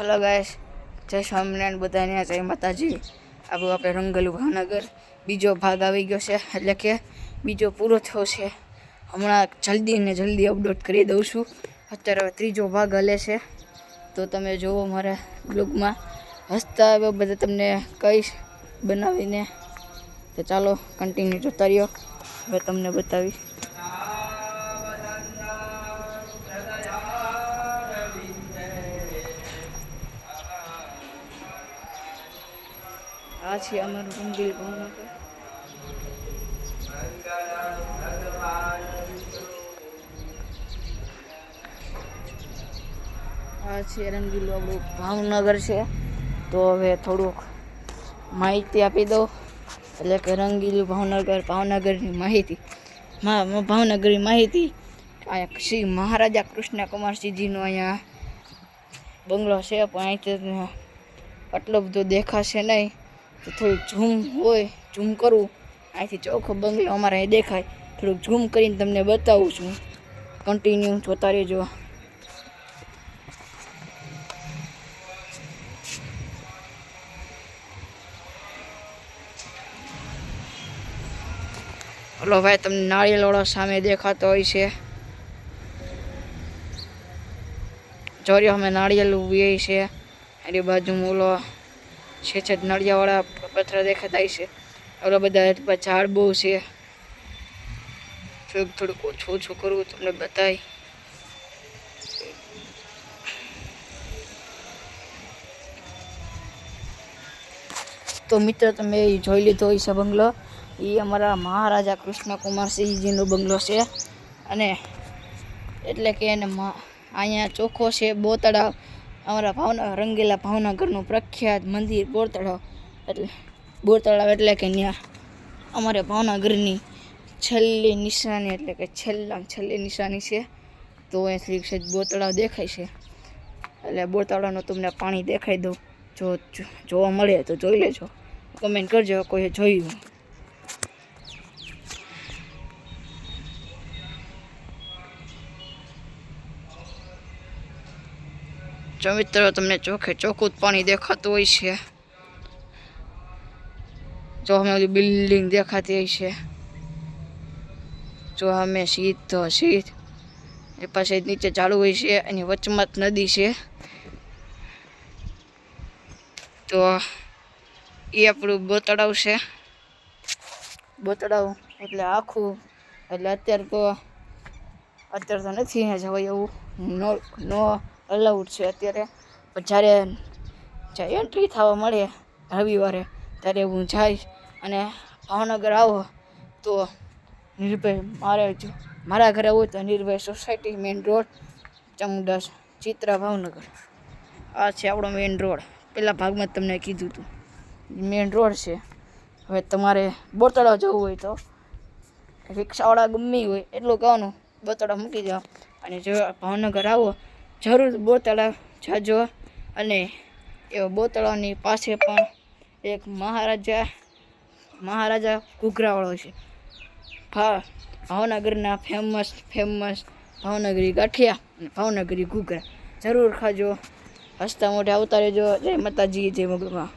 Hello guys, જય સ્વામિનારાયણ બધાને, જય માતાજી. આપણું આપણે રંગેલું ભાવનગર બીજો ભાગ આવી ગયો છે, એટલે કે બીજો પૂરો થયો છે. હમણાં જલ્દી અપલોડ કરી દઉં છું. અત્યારે હવે ત્રીજો ભાગ હલે છે, તો તમે જુઓ મારા બ્લોગમાં. હસતા એવા બધા તમને કહીશ બનાવીને. તો ચાલો કન્ટિન્યુ જોતા રહ્યો. હવે તમને બતાવીશ. આ છે અમારું રંગીલ ભાવનગર. આ છે રંગીલું આપણું ભાવનગર છે. તો હવે થોડુંક માહિતી આપી દઉં. એટલે કે રંગીલું ભાવનગરની માહિતી. ભાવનગરની માહિતી. અહીંયા શ્રી મહારાજા કૃષ્ણકુમારસિંહજીનો અહીંયા બંગલો છે, પણ અહીંથી આટલો બધો દેખાશે નહીં. તો થોડુંક ઝૂમ કરું. અહીંથી ચોખ્ખો બંગલો અમારે અહીં દેખાય. થોડુંક ઝૂમ કરીને તમને બતાવું છું. કન્ટિન્યુ જોતા રહેજો. હલો ભાઈ, તમને નાળિયેરવાળો સામે દેખાતો હોય છે. જોરિયો અમે નાળિયેર ઉભી છે. એની બાજુ ઓલો છે નળિયાવાળા પથ્થર દેખાતા છે. ઓલા બધા ઝાડ બહુ છે. થોડુંક ઓછું કરવું તમને બતાય. તો મિત્ર, તમે જોઈ લીધો હોય છે બંગલો. એ અમારા મહારાજા કૃષ્ણકુમારસિંહજીનો બંગલો છે. અને એટલે કે એને અહીંયા ચોખ્ખો છે બોતળાવ. અમારા રંગીલા ભાવનગરનું પ્રખ્યાત મંદિર બોરતળાવ. એટલે કે ત્યાં અમારે ભાવનગરની છેલ્લી નિશાની, એટલે કે છેલ્લી નિશાની છે. તો અહીંથી સહેજ બોરતળાવ દેખાય છે. એટલે બોરતળાવનું તમને પાણી દેખાઈ દઉં. જો જોવા મળે તો જોઈ લેજો. કમેન્ટ કરજો કોઈ જોયું. જો મિત્રો, તમને ચોખ્ખું પાણી દેખાતું હોય છે. જો અમે ઓલી બિલ્ડિંગ દેખાતી હોય છે. જો અમે સીધ એ પાસે નીચે ચાલુ હોય છે. એની વચમાં જ નદી છે. તો એ આપણું બોતળાવ છે. બોતળાવ એટલે આખું, એટલે અત્યારે તો નથી અહીંયા જવાય એવું. નો અલાઉડ છે અત્યારે. પણ જ્યારે એન્ટ્રી થવા મળે રવિવારે, ત્યારે હું જઈશ. અને ભાવનગર આવો તો મારા ઘરે આવું તો Nirbhay society, main road, Chamunda Chitra, Bhavnagar. આ છે આપણો મેઇન રોડ. પહેલા ભાગમાં જ તમને કીધું હતું મેઇન રોડ છે. હવે તમારે બોરતળાવ જવું હોય તો રિક્ષાવાળા ગમે હોય એટલું કહેવાનું, બોરતળાવ મૂકી જાઓ. અને જો ભાવનગર આવો જરૂર બોરતળાવ જાજો. અને એ બોરતળાવની પાસે પણ એક મહારાજા ઘૂઘરાવાળો છે. ભાવનગરના ફેમસ ભાવનગરી ગાંઠિયા અને ભાવનગરી ઘૂઘરા જરૂર ખાજો. હસતા મોઢે આવતા રહેજો. જય માતાજી, જય મગલમાં.